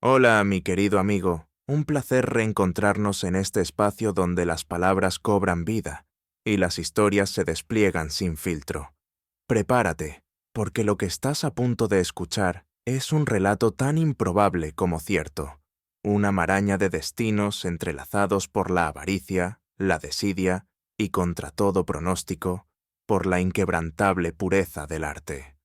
Hola, mi querido amigo. Un placer reencontrarnos en este espacio donde las palabras cobran vida y las historias se despliegan sin filtro. Prepárate, porque lo que estás a punto de escuchar es un relato tan improbable como cierto. Una maraña de destinos entrelazados por la avaricia, la desidia y, contra todo pronóstico, por la inquebrantable pureza del arte.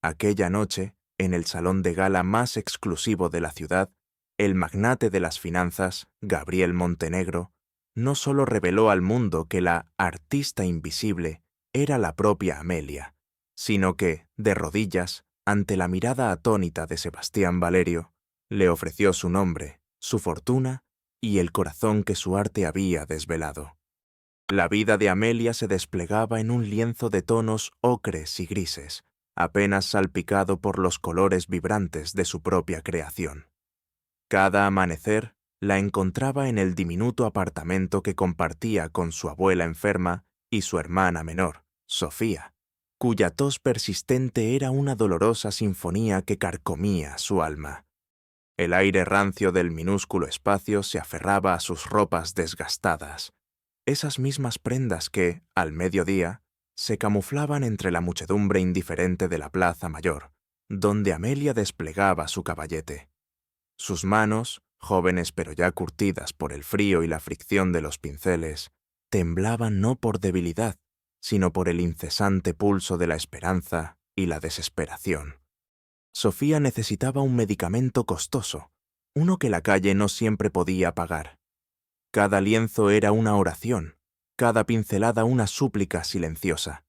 Aquella noche, en el salón de gala más exclusivo de la ciudad, el magnate de las finanzas, Gabriel Montenegro, no solo reveló al mundo que la artista invisible era la propia Amelia, sino que, de rodillas, ante la mirada atónita de Sebastián Valerio, le ofreció su nombre, su fortuna y el corazón que su arte había desvelado. La vida de Amelia se desplegaba en un lienzo de tonos ocres y grises, apenas salpicado por los colores vibrantes de su propia creación. Cada amanecer la encontraba en el diminuto apartamento que compartía con su abuela enferma y su hermana menor, Sofía, cuya tos persistente era una dolorosa sinfonía que carcomía su alma. El aire rancio del minúsculo espacio se aferraba a sus ropas desgastadas, esas mismas prendas que, al mediodía, se camuflaban entre la muchedumbre indiferente de la Plaza Mayor, donde Amelia desplegaba su caballete. Sus manos, jóvenes pero ya curtidas por el frío y la fricción de los pinceles, temblaban no por debilidad, sino por el incesante pulso de la esperanza y la desesperación. Sofía necesitaba un medicamento costoso, uno que la calle no siempre podía pagar. Cada lienzo era una oración, cada pincelada una súplica silenciosa.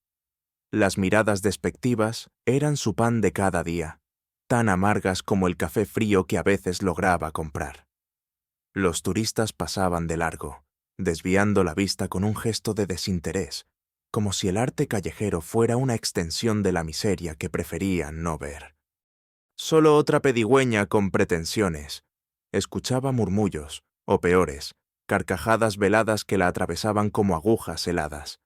Las miradas despectivas eran su pan de cada día, tan amargas como el café frío que a veces lograba comprar. Los turistas pasaban de largo, desviando la vista con un gesto de desinterés, como si el arte callejero fuera una extensión de la miseria que preferían no ver. Solo otra pedigüeña con pretensiones. Escuchaba murmullos, o peores, carcajadas veladas que la atravesaban como agujas heladas.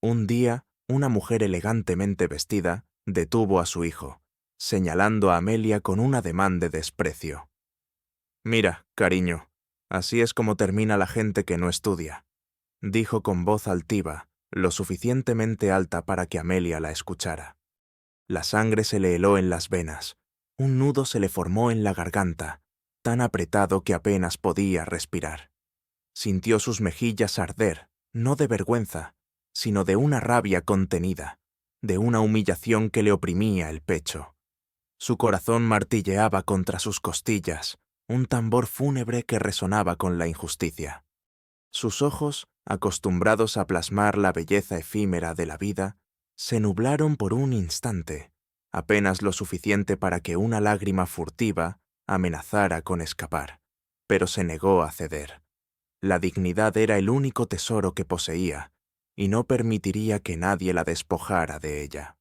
Un día, una mujer elegantemente vestida detuvo a su hijo, señalando a Amelia con un ademán de desprecio. «Mira, cariño, así es como termina la gente que no estudia», dijo con voz altiva, lo suficientemente alta para que Amelia la escuchara. La sangre se le heló en las venas, un nudo se le formó en la garganta, tan apretado que apenas podía respirar. Sintió sus mejillas arder, no de vergüenza, sino de una rabia contenida, de una humillación que le oprimía el pecho. Su corazón martilleaba contra sus costillas, un tambor fúnebre que resonaba con la injusticia. Sus ojos, acostumbrados a plasmar la belleza efímera de la vida, se nublaron por un instante, apenas lo suficiente para que una lágrima furtiva amenazara con escapar, pero se negó a ceder. La dignidad era el único tesoro que poseía, y no permitiría que nadie la despojara de ella.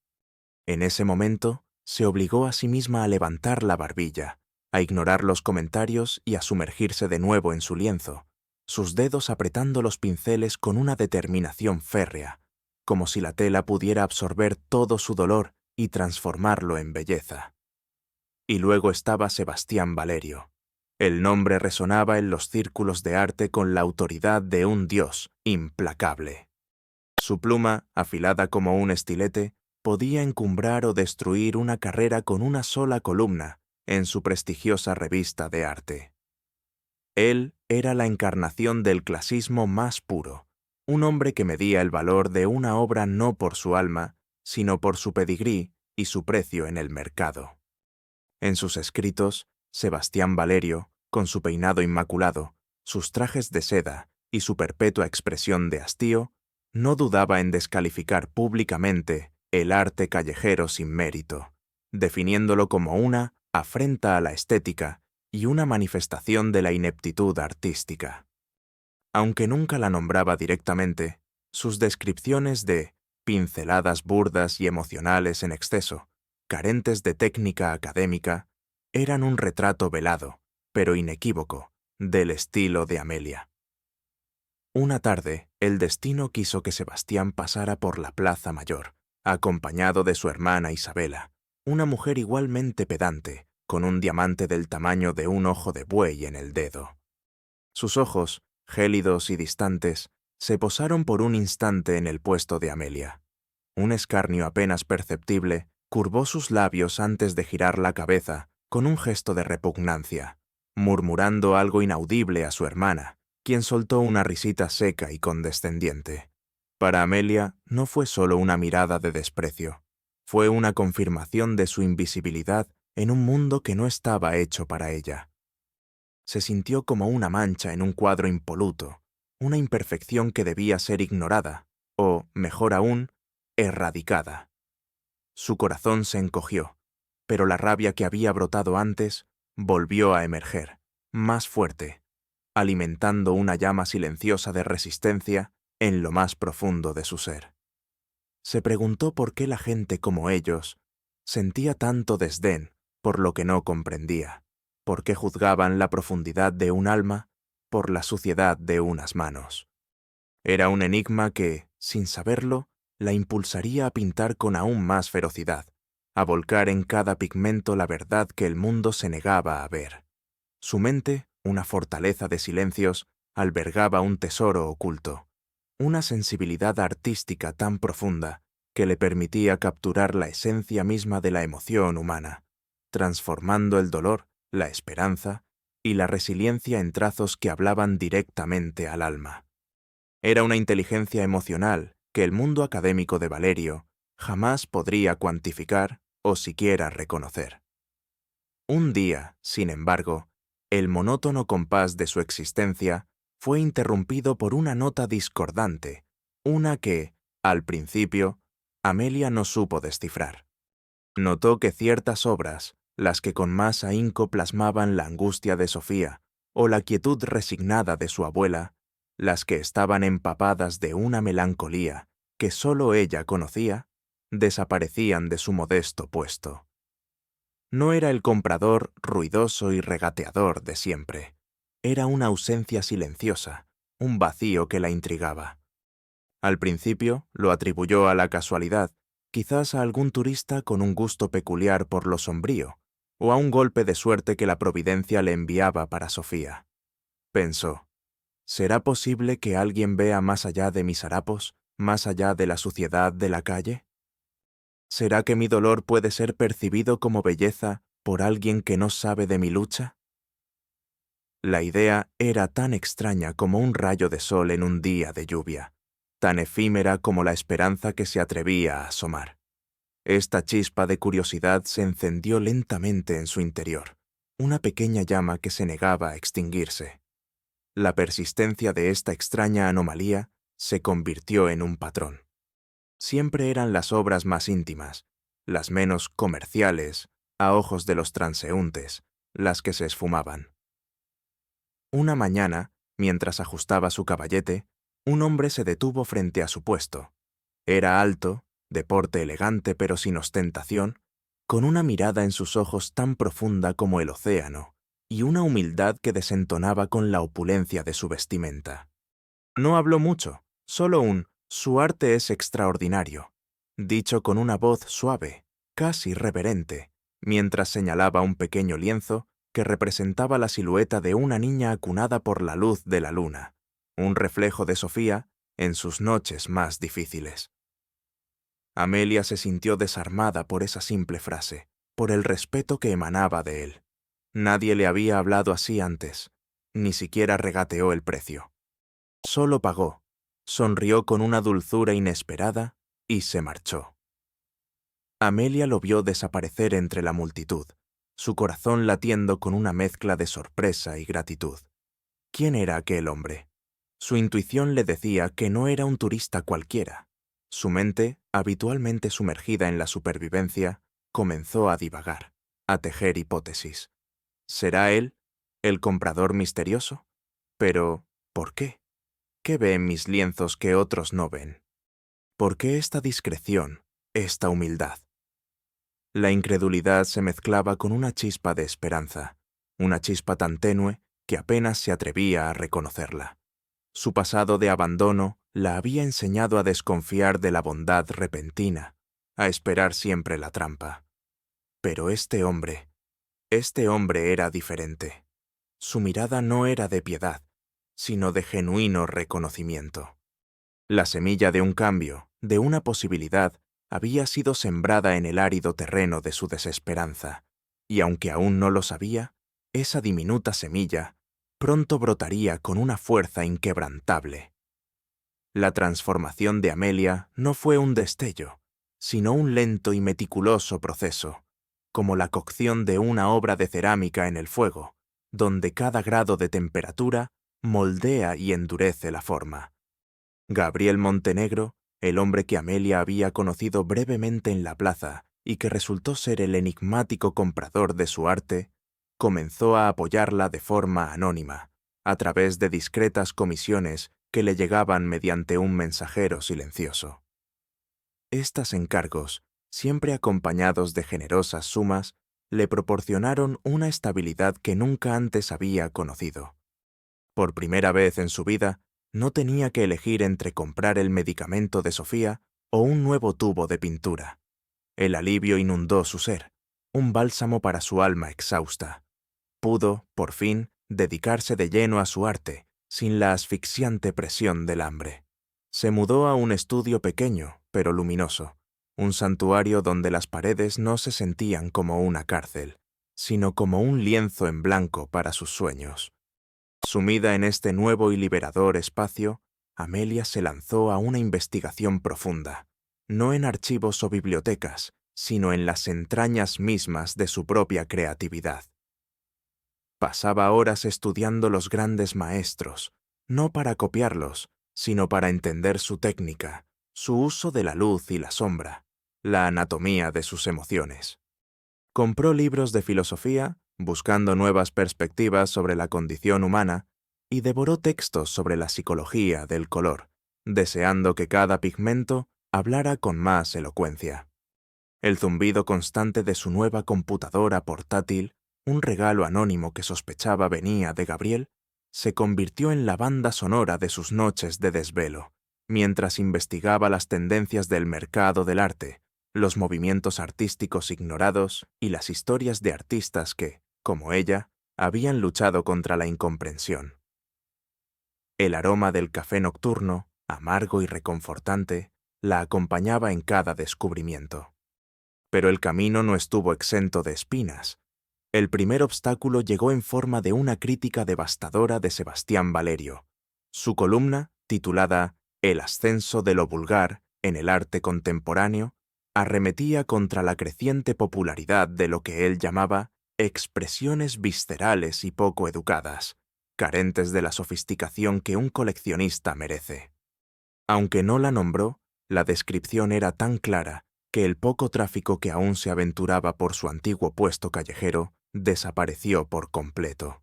En ese momento, se obligó a sí misma a levantar la barbilla, a ignorar los comentarios y a sumergirse de nuevo en su lienzo, sus dedos apretando los pinceles con una determinación férrea, como si la tela pudiera absorber todo su dolor y transformarlo en belleza. Y luego estaba Sebastián Valerio. El nombre resonaba en los círculos de arte con la autoridad de un dios implacable. Su pluma, afilada como un estilete, podía encumbrar o destruir una carrera con una sola columna en su prestigiosa revista de arte. Él era la encarnación del clasismo más puro, un hombre que medía el valor de una obra no por su alma, sino por su pedigrí y su precio en el mercado. En sus escritos, Sebastián Valerio, con su peinado inmaculado, sus trajes de seda y su perpetua expresión de hastío, no dudaba en descalificar públicamente el arte callejero sin mérito, definiéndolo como una afrenta a la estética y una manifestación de la ineptitud artística. Aunque nunca la nombraba directamente, sus descripciones de pinceladas burdas y emocionales en exceso, carentes de técnica académica, eran un retrato velado, pero inequívoco, del estilo de Amelia. Una tarde, el destino quiso que Sebastián pasara por la Plaza Mayor, acompañado de su hermana Isabela, una mujer igualmente pedante, con un diamante del tamaño de un ojo de buey en el dedo. Sus ojos, gélidos y distantes, se posaron por un instante en el puesto de Amelia. Un escarnio apenas perceptible curvó sus labios antes de girar la cabeza con un gesto de repugnancia, murmurando algo inaudible a su hermana, quien soltó una risita seca y condescendiente. Para Amelia no fue solo una mirada de desprecio, fue una confirmación de su invisibilidad en un mundo que no estaba hecho para ella. Se sintió como una mancha en un cuadro impoluto, una imperfección que debía ser ignorada, o, mejor aún, erradicada. Su corazón se encogió, pero la rabia que había brotado antes volvió a emerger, más fuerte, alimentando una llama silenciosa de resistencia en lo más profundo de su ser. Se preguntó por qué la gente como ellos sentía tanto desdén por lo que no comprendía, por qué juzgaban la profundidad de un alma por la suciedad de unas manos. Era un enigma que, sin saberlo, la impulsaría a pintar con aún más ferocidad, a volcar en cada pigmento la verdad que el mundo se negaba a ver. Su mente, una fortaleza de silencios, albergaba un tesoro oculto, una sensibilidad artística tan profunda que le permitía capturar la esencia misma de la emoción humana, transformando el dolor, la esperanza y la resiliencia en trazos que hablaban directamente al alma. Era una inteligencia emocional que el mundo académico de Valerio jamás podría cuantificar o siquiera reconocer. Un día, sin embargo, el monótono compás de su existencia fue interrumpido por una nota discordante, una que, al principio, Amelia no supo descifrar. Notó que ciertas obras, las que con más ahínco plasmaban la angustia de Sofía o la quietud resignada de su abuela, las que estaban empapadas de una melancolía que sólo ella conocía, desaparecían de su modesto puesto. No era el comprador ruidoso y regateador de siempre. Era una ausencia silenciosa, un vacío que la intrigaba. Al principio lo atribuyó a la casualidad, quizás a algún turista con un gusto peculiar por lo sombrío, o a un golpe de suerte que la providencia le enviaba para Sofía. Pensó, ¿será posible que alguien vea más allá de mis harapos, más allá de la suciedad de la calle? ¿Será que mi dolor puede ser percibido como belleza por alguien que no sabe de mi lucha? La idea era tan extraña como un rayo de sol en un día de lluvia, tan efímera como la esperanza que se atrevía a asomar. Esta chispa de curiosidad se encendió lentamente en su interior, una pequeña llama que se negaba a extinguirse. La persistencia de esta extraña anomalía se convirtió en un patrón. Siempre eran las obras más íntimas, las menos comerciales, a ojos de los transeúntes, las que se esfumaban. Una mañana, mientras ajustaba su caballete, un hombre se detuvo frente a su puesto. Era alto, de porte elegante pero sin ostentación, con una mirada en sus ojos tan profunda como el océano, y una humildad que desentonaba con la opulencia de su vestimenta. No habló mucho, solo «Su arte es extraordinario», dicho con una voz suave, casi reverente, mientras señalaba un pequeño lienzo que representaba la silueta de una niña acunada por la luz de la luna, un reflejo de Sofía en sus noches más difíciles. Amelia se sintió desarmada por esa simple frase, por el respeto que emanaba de él. Nadie le había hablado así antes, ni siquiera regateó el precio. Solo pagó, sonrió con una dulzura inesperada y se marchó. Amelia lo vio desaparecer entre la multitud, su corazón latiendo con una mezcla de sorpresa y gratitud. ¿Quién era aquel hombre? Su intuición le decía que no era un turista cualquiera. Su mente, habitualmente sumergida en la supervivencia, comenzó a divagar, a tejer hipótesis. ¿Será él, el comprador misterioso? Pero, ¿por qué? ¿Qué ve en mis lienzos que otros no ven? ¿Por qué esta discreción, esta humildad? La incredulidad se mezclaba con una chispa de esperanza, una chispa tan tenue que apenas se atrevía a reconocerla. Su pasado de abandono la había enseñado a desconfiar de la bondad repentina, a esperar siempre la trampa. Pero este hombre Este hombre era diferente. Su mirada no era de piedad, sino de genuino reconocimiento. La semilla de un cambio, de una posibilidad, había sido sembrada en el árido terreno de su desesperanza, y aunque aún no lo sabía, esa diminuta semilla pronto brotaría con una fuerza inquebrantable. La transformación de Amelia no fue un destello, sino un lento y meticuloso proceso, como la cocción de una obra de cerámica en el fuego, donde cada grado de temperatura moldea y endurece la forma. Gabriel Montenegro, el hombre que Amelia había conocido brevemente en la plaza y que resultó ser el enigmático comprador de su arte, comenzó a apoyarla de forma anónima, a través de discretas comisiones que le llegaban mediante un mensajero silencioso. Estos encargos, siempre acompañados de generosas sumas, le proporcionaron una estabilidad que nunca antes había conocido. Por primera vez en su vida, no tenía que elegir entre comprar el medicamento de Sofía o un nuevo tubo de pintura. El alivio inundó su ser, un bálsamo para su alma exhausta. Pudo, por fin, dedicarse de lleno a su arte, sin la asfixiante presión del hambre. Se mudó a un estudio pequeño, pero luminoso, un santuario donde las paredes no se sentían como una cárcel, sino como un lienzo en blanco para sus sueños. Sumida en este nuevo y liberador espacio, Amelia se lanzó a una investigación profunda, no en archivos o bibliotecas, sino en las entrañas mismas de su propia creatividad. Pasaba horas estudiando los grandes maestros, no para copiarlos, sino para entender su técnica, su uso de la luz y la sombra, la anatomía de sus emociones. Compró libros de filosofía, buscando nuevas perspectivas sobre la condición humana, y devoró textos sobre la psicología del color, deseando que cada pigmento hablara con más elocuencia. El zumbido constante de su nueva computadora portátil, un regalo anónimo que sospechaba venía de Gabriel, se convirtió en la banda sonora de sus noches de desvelo, mientras investigaba las tendencias del mercado del arte, los movimientos artísticos ignorados y las historias de artistas que, como ella, habían luchado contra la incomprensión. El aroma del café nocturno, amargo y reconfortante, la acompañaba en cada descubrimiento. Pero el camino no estuvo exento de espinas. El primer obstáculo llegó en forma de una crítica devastadora de Sebastián Valerio. Su columna, titulada El ascenso de lo vulgar en el arte contemporáneo, arremetía contra la creciente popularidad de lo que él llamaba expresiones viscerales y poco educadas, carentes de la sofisticación que un coleccionista merece. Aunque no la nombró, la descripción era tan clara que el poco tráfico que aún se aventuraba por su antiguo puesto callejero desapareció por completo.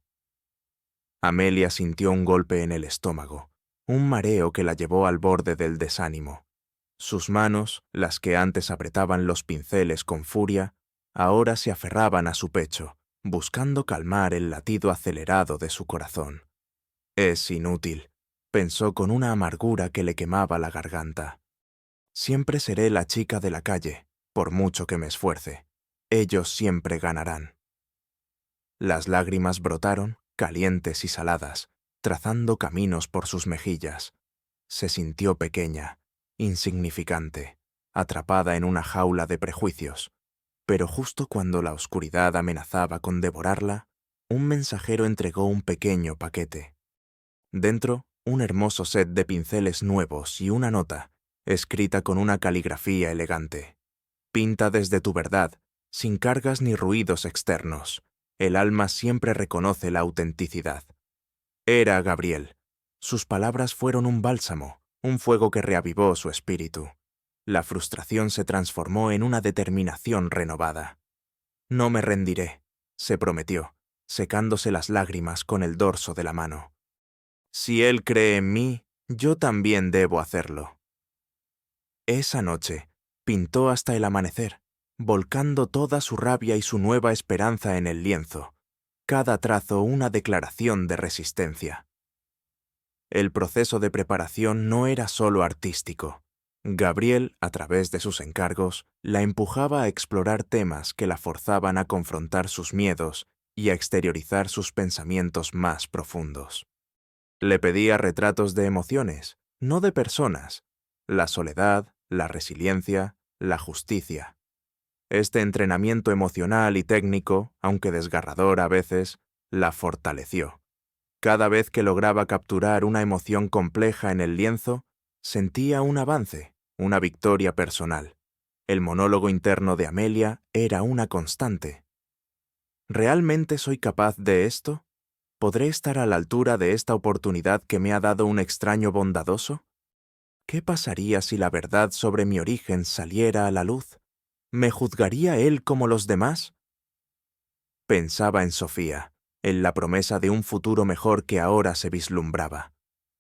Amelia sintió un golpe en el estómago, un mareo que la llevó al borde del desánimo. Sus manos, las que antes apretaban los pinceles con furia, ahora se aferraban a su pecho, buscando calmar el latido acelerado de su corazón. Es inútil, pensó con una amargura que le quemaba la garganta. Siempre seré la chica de la calle, por mucho que me esfuerce. Ellos siempre ganarán. Las lágrimas brotaron, calientes y saladas, trazando caminos por sus mejillas. Se sintió pequeña, insignificante, atrapada en una jaula de prejuicios. Pero justo cuando la oscuridad amenazaba con devorarla, un mensajero entregó un pequeño paquete. Dentro, un hermoso set de pinceles nuevos y una nota, escrita con una caligrafía elegante. Pinta desde tu verdad, sin cargas ni ruidos externos. El alma siempre reconoce la autenticidad. Era Gabriel. Sus palabras fueron un bálsamo, un fuego que reavivó su espíritu. La frustración se transformó en una determinación renovada. No me rendiré, se prometió, secándose las lágrimas con el dorso de la mano. Si él cree en mí, yo también debo hacerlo. Esa noche, pintó hasta el amanecer, volcando toda su rabia y su nueva esperanza en el lienzo, cada trazo una declaración de resistencia. El proceso de preparación no era solo artístico, Gabriel, a través de sus encargos, la empujaba a explorar temas que la forzaban a confrontar sus miedos y a exteriorizar sus pensamientos más profundos. Le pedía retratos de emociones, no de personas, la soledad, la resiliencia, la justicia. Este entrenamiento emocional y técnico, aunque desgarrador a veces, la fortaleció. Cada vez que lograba capturar una emoción compleja en el lienzo, sentía un avance, una victoria personal. El monólogo interno de Amelia era una constante. ¿Realmente soy capaz de esto? ¿Podré estar a la altura de esta oportunidad que me ha dado un extraño bondadoso? ¿Qué pasaría si la verdad sobre mi origen saliera a la luz? ¿Me juzgaría él como los demás? Pensaba en Sofía, en la promesa de un futuro mejor que ahora se vislumbraba.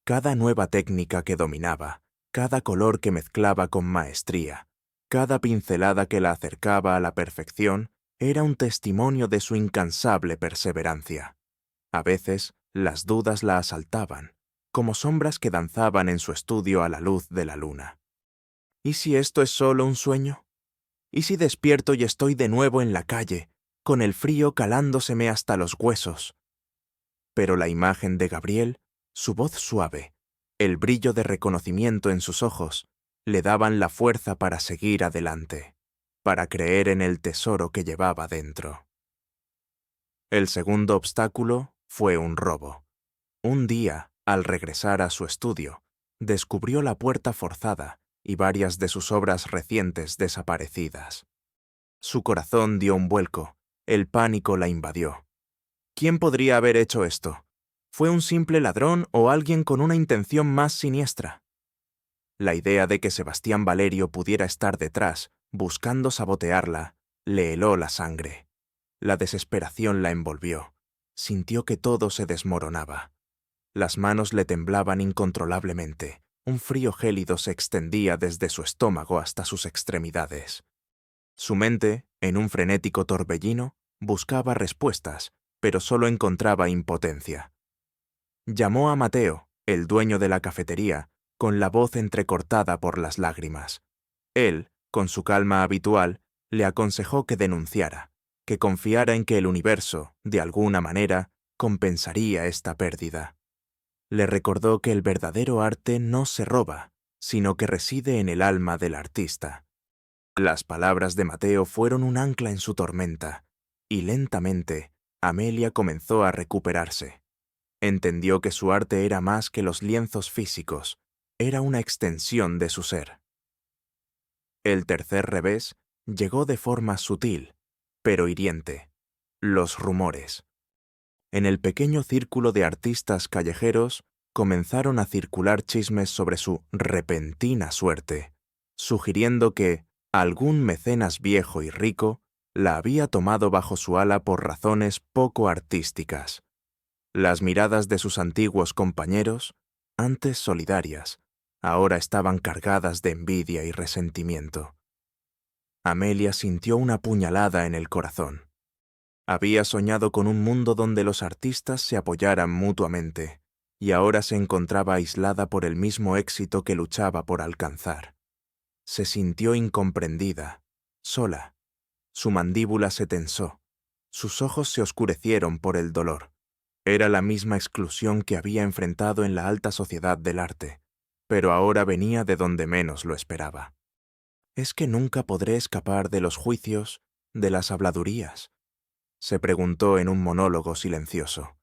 Cada nueva técnica que dominaba, cada color que mezclaba con maestría, cada pincelada que la acercaba a la perfección, era un testimonio de su incansable perseverancia. A veces, las dudas la asaltaban, como sombras que danzaban en su estudio a la luz de la luna. ¿Y si esto es solo un sueño? ¿Y si despierto y estoy de nuevo en la calle, con el frío calándoseme hasta los huesos? Pero la imagen de Gabriel, su voz suave, el brillo de reconocimiento en sus ojos, le daban la fuerza para seguir adelante, para creer en el tesoro que llevaba dentro. El segundo obstáculo fue un robo. Un día, al regresar a su estudio, descubrió la puerta forzada y varias de sus obras recientes desaparecidas. Su corazón dio un vuelco, el pánico la invadió. ¿Quién podría haber hecho esto? ¿Fue un simple ladrón o alguien con una intención más siniestra? La idea de que Sebastián Valerio pudiera estar detrás, buscando sabotearla, le heló la sangre. La desesperación la envolvió. Sintió que todo se desmoronaba. Las manos le temblaban incontrolablemente. Un frío gélido se extendía desde su estómago hasta sus extremidades. Su mente, en un frenético torbellino, buscaba respuestas, pero solo encontraba impotencia. Llamó a Mateo, el dueño de la cafetería, con la voz entrecortada por las lágrimas. Él, con su calma habitual, le aconsejó que denunciara, que confiara en que el universo, de alguna manera, compensaría esta pérdida. Le recordó que el verdadero arte no se roba, sino que reside en el alma del artista. Las palabras de Mateo fueron un ancla en su tormenta, y lentamente Amelia comenzó a recuperarse. Entendió que su arte era más que los lienzos físicos, era una extensión de su ser. El tercer revés llegó de forma sutil, pero hiriente: los rumores. En el pequeño círculo de artistas callejeros comenzaron a circular chismes sobre su repentina suerte, sugiriendo que algún mecenas viejo y rico la había tomado bajo su ala por razones poco artísticas. Las miradas de sus antiguos compañeros, antes solidarias, ahora estaban cargadas de envidia y resentimiento. Amelia sintió una puñalada en el corazón. Había soñado con un mundo donde los artistas se apoyaran mutuamente, y ahora se encontraba aislada por el mismo éxito que luchaba por alcanzar. Se sintió incomprendida, sola. Su mandíbula se tensó, sus ojos se oscurecieron por el dolor. Era la misma exclusión que había enfrentado en la alta sociedad del arte, pero ahora venía de donde menos lo esperaba. ¿Es que nunca podré escapar de los juicios, de las habladurías?, se preguntó en un monólogo silencioso.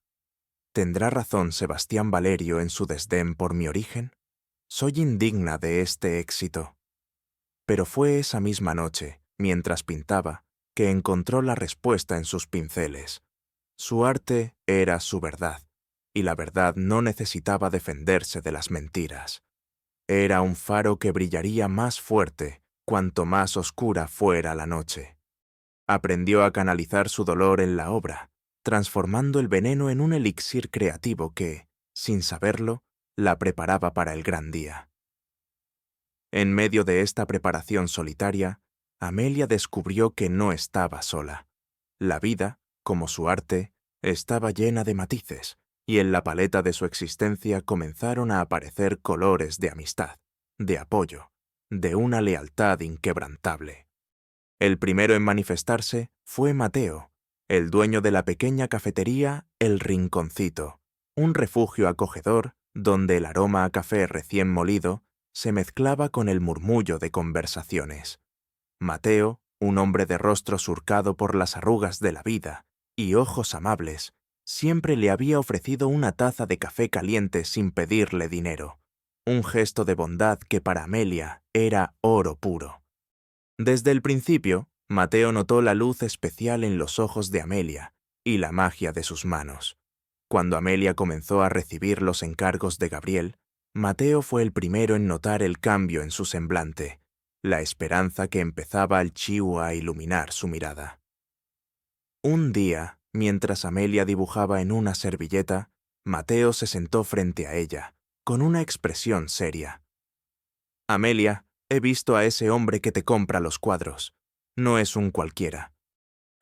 ¿Tendrá razón Sebastián Valerio en su desdén por mi origen? Soy indigna de este éxito. Pero fue esa misma noche, mientras pintaba, que encontró la respuesta en sus pinceles. Su arte era su verdad, y la verdad no necesitaba defenderse de las mentiras. Era un faro que brillaría más fuerte cuanto más oscura fuera la noche. Aprendió a canalizar su dolor en la obra, transformando el veneno en un elixir creativo que, sin saberlo, la preparaba para el gran día. En medio de esta preparación solitaria, Amelia descubrió que no estaba sola. La vida, como su arte, estaba llena de matices, y en la paleta de su existencia comenzaron a aparecer colores de amistad, de apoyo, de una lealtad inquebrantable. El primero en manifestarse fue Mateo, el dueño de la pequeña cafetería El Rinconcito, un refugio acogedor donde el aroma a café recién molido se mezclaba con el murmullo de conversaciones. Mateo, un hombre de rostro surcado por las arrugas de la vida y ojos amables, siempre le había ofrecido una taza de café caliente sin pedirle dinero, un gesto de bondad que para Amelia era oro puro. Desde el principio, Mateo notó la luz especial en los ojos de Amelia y la magia de sus manos. Cuando Amelia comenzó a recibir los encargos de Gabriel, Mateo fue el primero en notar el cambio en su semblante, la esperanza que empezaba al chiu a iluminar su mirada. Un día, mientras Amelia dibujaba en una servilleta, Mateo se sentó frente a ella, con una expresión seria. «Amelia, he visto a ese hombre que te compra los cuadros. No es un cualquiera.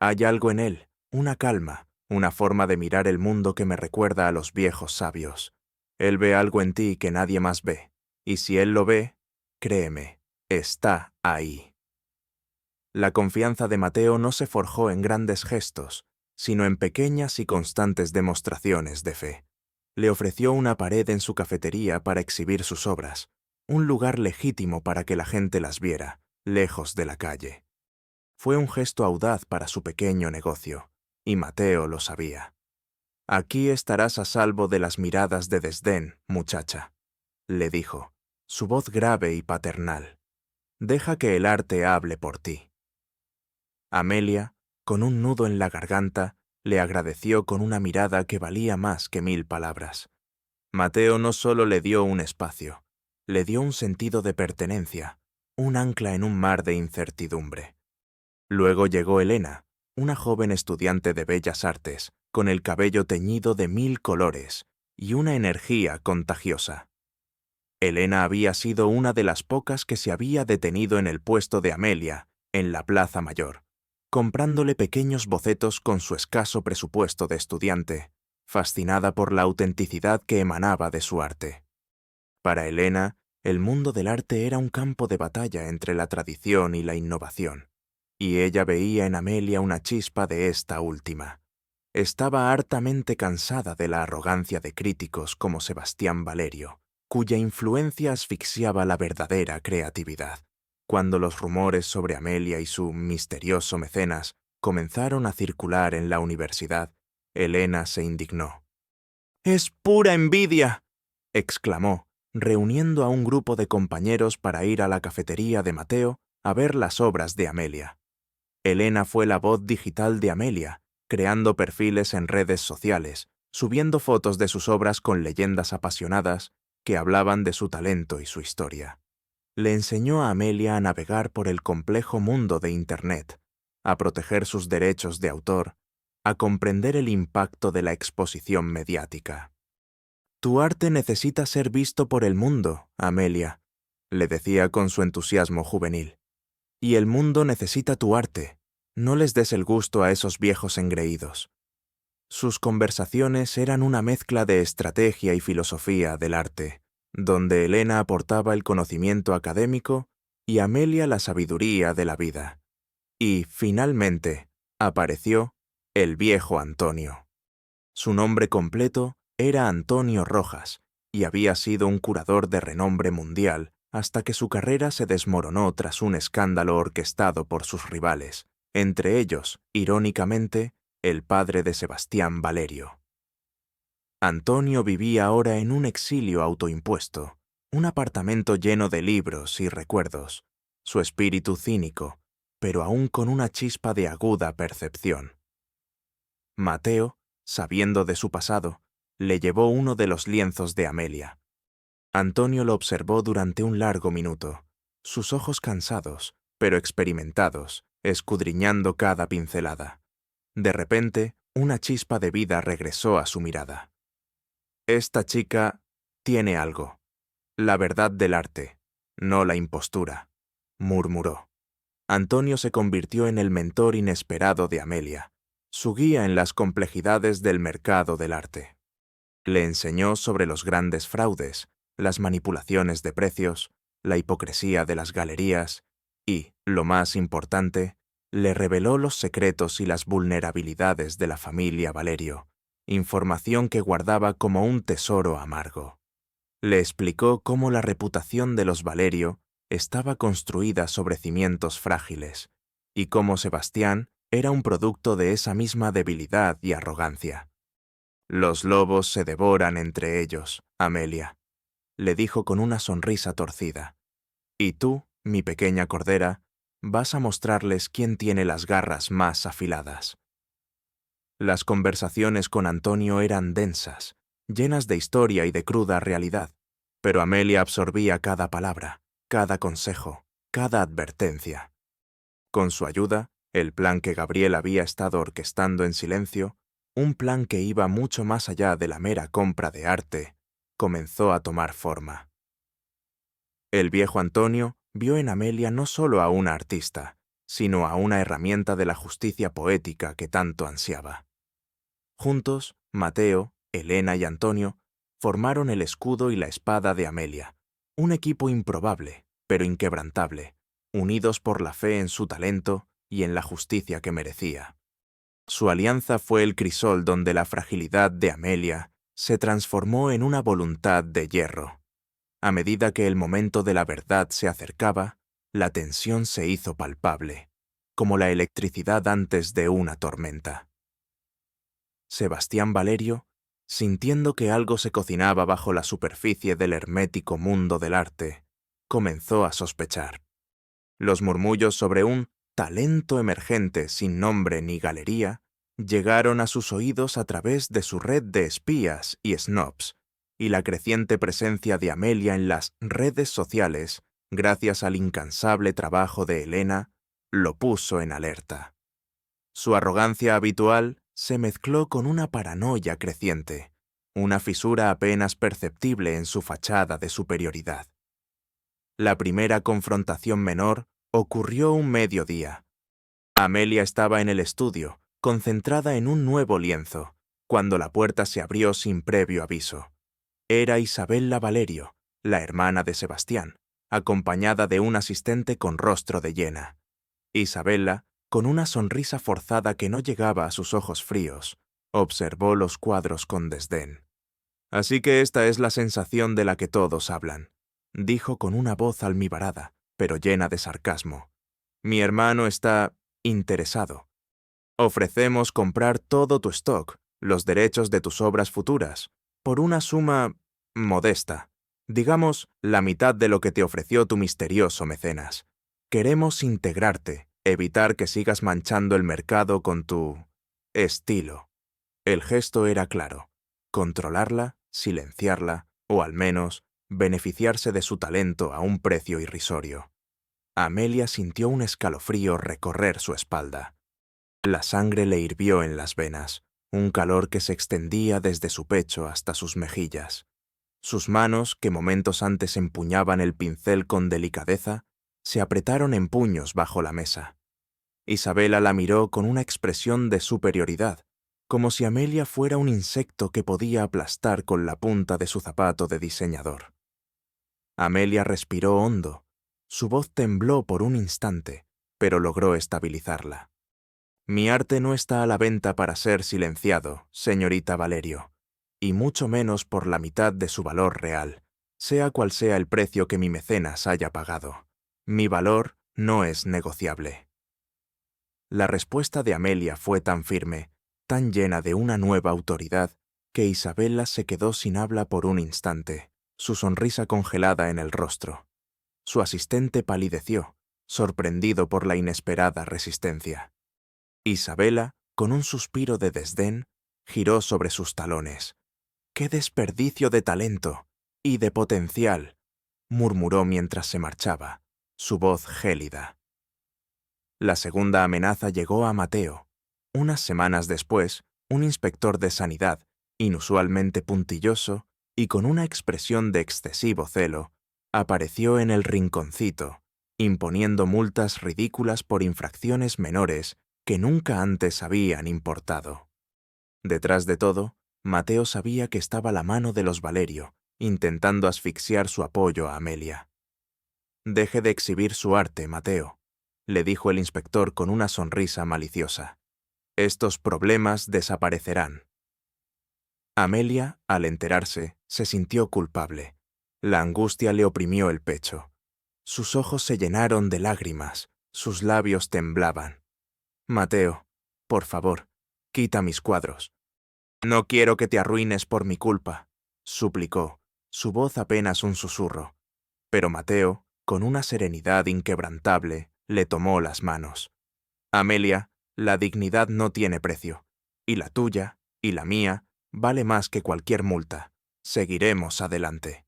Hay algo en él, una calma, una forma de mirar el mundo que me recuerda a los viejos sabios. Él ve algo en ti que nadie más ve, y si él lo ve, créeme, está ahí». La confianza de Mateo no se forjó en grandes gestos, sino en pequeñas y constantes demostraciones de fe. Le ofreció una pared en su cafetería para exhibir sus obras, un lugar legítimo para que la gente las viera, lejos de la calle. Fue un gesto audaz para su pequeño negocio, y Mateo lo sabía. «Aquí estarás a salvo de las miradas de desdén, muchacha», le dijo, su voz grave y paternal. «Deja que el arte hable por ti». Amelia, con un nudo en la garganta, le agradeció con una mirada que valía más que 1000 palabras. Mateo no solo le dio un espacio, le dio un sentido de pertenencia, un ancla en un mar de incertidumbre. Luego llegó Elena, una joven estudiante de Bellas Artes, con el cabello teñido de 1000 colores y una energía contagiosa. Elena había sido una de las pocas que se había detenido en el puesto de Amelia, en la Plaza Mayor, comprándole pequeños bocetos con su escaso presupuesto de estudiante, fascinada por la autenticidad que emanaba de su arte. Para Elena, el mundo del arte era un campo de batalla entre la tradición y la innovación, y ella veía en Amelia una chispa de esta última. Estaba hartamente cansada de la arrogancia de críticos como Sebastián Valerio, cuya influencia asfixiaba la verdadera creatividad. Cuando los rumores sobre Amelia y su misterioso mecenas comenzaron a circular en la universidad, Elena se indignó. «¡Es pura envidia!», exclamó, reuniendo a un grupo de compañeros para ir a la cafetería de Mateo a ver las obras de Amelia. Elena fue la voz digital de Amelia, creando perfiles en redes sociales, subiendo fotos de sus obras con leyendas apasionadas que hablaban de su talento y su historia. Le enseñó a Amelia a navegar por el complejo mundo de Internet, a proteger sus derechos de autor, a comprender el impacto de la exposición mediática. «Tu arte necesita ser visto por el mundo, Amelia», le decía con su entusiasmo juvenil. «Y el mundo necesita tu arte. No les des el gusto a esos viejos engreídos». Sus conversaciones eran una mezcla de estrategia y filosofía del arte, donde Elena aportaba el conocimiento académico y Amelia la sabiduría de la vida. Y, finalmente, apareció el viejo Antonio. Su nombre completo era Antonio Rojas, y había sido un curador de renombre mundial hasta que su carrera se desmoronó tras un escándalo orquestado por sus rivales, entre ellos, irónicamente, el padre de Sebastián Valerio. Antonio vivía ahora en un exilio autoimpuesto, un apartamento lleno de libros y recuerdos, su espíritu cínico, pero aún con una chispa de aguda percepción. Mateo, sabiendo de su pasado, le llevó uno de los lienzos de Amelia. Antonio lo observó durante un largo minuto, sus ojos cansados, pero experimentados, escudriñando cada pincelada. De repente, una chispa de vida regresó a su mirada. «Esta chica tiene algo. La verdad del arte, no la impostura», murmuró. Antonio se convirtió en el mentor inesperado de Amelia, su guía en las complejidades del mercado del arte. Le enseñó sobre los grandes fraudes, las manipulaciones de precios, la hipocresía de las galerías y, lo más importante, le reveló los secretos y las vulnerabilidades de la familia Valerio, información que guardaba como un tesoro amargo. Le explicó cómo la reputación de los Valerio estaba construida sobre cimientos frágiles y cómo Sebastián era un producto de esa misma debilidad y arrogancia. «Los lobos se devoran entre ellos, Amelia», le dijo con una sonrisa torcida. «Y tú, mi pequeña cordera, vas a mostrarles quién tiene las garras más afiladas». Las conversaciones con Antonio eran densas, llenas de historia y de cruda realidad, pero Amelia absorbía cada palabra, cada consejo, cada advertencia. Con su ayuda, el plan que Gabriel había estado orquestando en silencio, un plan que iba mucho más allá de la mera compra de arte, comenzó a tomar forma. El viejo Antonio vio en Amelia no solo a una artista, sino a una herramienta de la justicia poética que tanto ansiaba. Juntos, Mateo, Elena y Antonio formaron el escudo y la espada de Amelia, un equipo improbable, pero inquebrantable, unidos por la fe en su talento y en la justicia que merecía. Su alianza fue el crisol donde la fragilidad de Amelia se transformó en una voluntad de hierro. A medida que el momento de la verdad se acercaba, la tensión se hizo palpable, como la electricidad antes de una tormenta. Sebastián Valerio, sintiendo que algo se cocinaba bajo la superficie del hermético mundo del arte, comenzó a sospechar. Los murmullos sobre un talento emergente sin nombre ni galería llegaron a sus oídos a través de su red de espías y snobs, y la creciente presencia de Amelia en las redes sociales, gracias al incansable trabajo de Elena, lo puso en alerta. Su arrogancia habitual se mezcló con una paranoia creciente, una fisura apenas perceptible en su fachada de superioridad. La primera confrontación menor ocurrió un mediodía. Amelia estaba en el estudio, concentrada en un nuevo lienzo, cuando la puerta se abrió sin previo aviso. Era Isabella Valerio, la hermana de Sebastián, acompañada de un asistente con rostro de hiena. Isabella, con una sonrisa forzada que no llegaba a sus ojos fríos, observó los cuadros con desdén. «Así que esta es la sensación de la que todos hablan», dijo con una voz almibarada, pero llena de sarcasmo. «Mi hermano está interesado. Ofrecemos comprar todo tu stock, los derechos de tus obras futuras, por una suma modesta, digamos la mitad de lo que te ofreció tu misterioso mecenas. Queremos integrarte, evitar que sigas manchando el mercado con tu estilo». El gesto era claro: controlarla, silenciarla, o al menos beneficiarse de su talento a un precio irrisorio. Amelia sintió un escalofrío recorrer su espalda. La sangre le hirvió en las venas, un calor que se extendía desde su pecho hasta sus mejillas. Sus manos, que momentos antes empuñaban el pincel con delicadeza, se apretaron en puños bajo la mesa. Isabella la miró con una expresión de superioridad, como si Amelia fuera un insecto que podía aplastar con la punta de su zapato de diseñador. Amelia respiró hondo. Su voz tembló por un instante, pero logró estabilizarla. «Mi arte no está a la venta para ser silenciado, señorita Valerio, y mucho menos por la mitad de su valor real, sea cual sea el precio que mi mecenas haya pagado. Mi valor no es negociable». La respuesta de Amelia fue tan firme, tan llena de una nueva autoridad, que Isabella se quedó sin habla por un instante, su sonrisa congelada en el rostro. Su asistente palideció, sorprendido por la inesperada resistencia. Isabella, con un suspiro de desdén, giró sobre sus talones. «¡Qué desperdicio de talento! ¡Y de potencial!», murmuró mientras se marchaba, su voz gélida. La segunda amenaza llegó a Mateo. Unas semanas después, un inspector de sanidad, inusualmente puntilloso y con una expresión de excesivo celo, apareció en el rinconcito, imponiendo multas ridículas por infracciones menores que nunca antes habían importado. Detrás de todo, Mateo sabía que estaba la mano de los Valerio, intentando asfixiar su apoyo a Amelia. Deje de exhibir su arte, Mateo, le dijo el inspector con una sonrisa maliciosa. Estos problemas desaparecerán. Amelia, al enterarse, se sintió culpable. La angustia le oprimió el pecho. Sus ojos se llenaron de lágrimas, sus labios temblaban. Mateo, por favor, quita mis cuadros. No quiero que te arruines por mi culpa, suplicó, su voz apenas un susurro. Pero Mateo, con una serenidad inquebrantable, le tomó las manos. Amelia, la dignidad no tiene precio, y la tuya, y la mía, vale más que cualquier multa. Seguiremos adelante.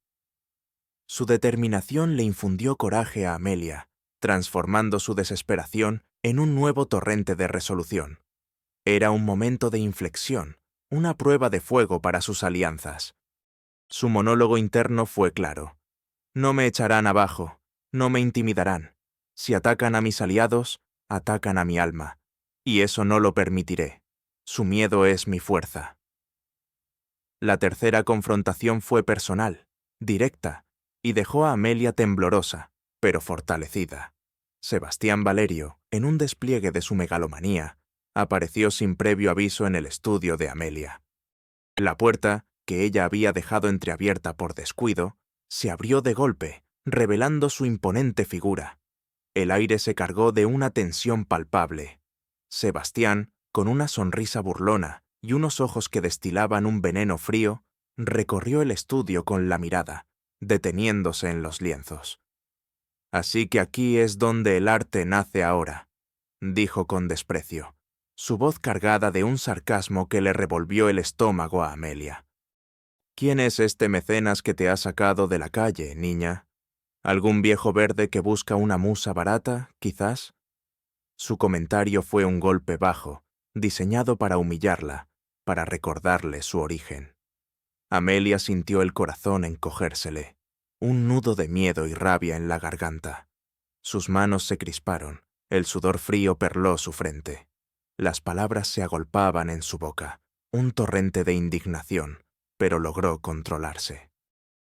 Su determinación le infundió coraje a Amelia, transformando su desesperación en un nuevo torrente de resolución. Era un momento de inflexión, una prueba de fuego para sus alianzas. Su monólogo interno fue claro. No me echarán abajo, no me intimidarán. Si atacan a mis aliados, atacan a mi alma, y eso no lo permitiré. Su miedo es mi fuerza. La tercera confrontación fue personal, directa, y dejó a Amelia temblorosa, pero fortalecida. Sebastián Valerio, en un despliegue de su megalomanía, apareció sin previo aviso en el estudio de Amelia. La puerta, que ella había dejado entreabierta por descuido, se abrió de golpe, revelando su imponente figura. El aire se cargó de una tensión palpable. Sebastián, con una sonrisa burlona y unos ojos que destilaban un veneno frío, recorrió el estudio con la mirada, deteniéndose en los lienzos. Así que aquí es donde el arte nace ahora, dijo con desprecio, su voz cargada de un sarcasmo que le revolvió el estómago a Amelia. ¿Quién es este mecenas que te ha sacado de la calle, niña? ¿Algún viejo verde que busca una musa barata, quizás? Su comentario fue un golpe bajo, diseñado para humillarla, para recordarle su origen. Amelia sintió el corazón encogérsele, un nudo de miedo y rabia en la garganta. Sus manos se crisparon, el sudor frío perló su frente. Las palabras se agolpaban en su boca, un torrente de indignación, pero logró controlarse.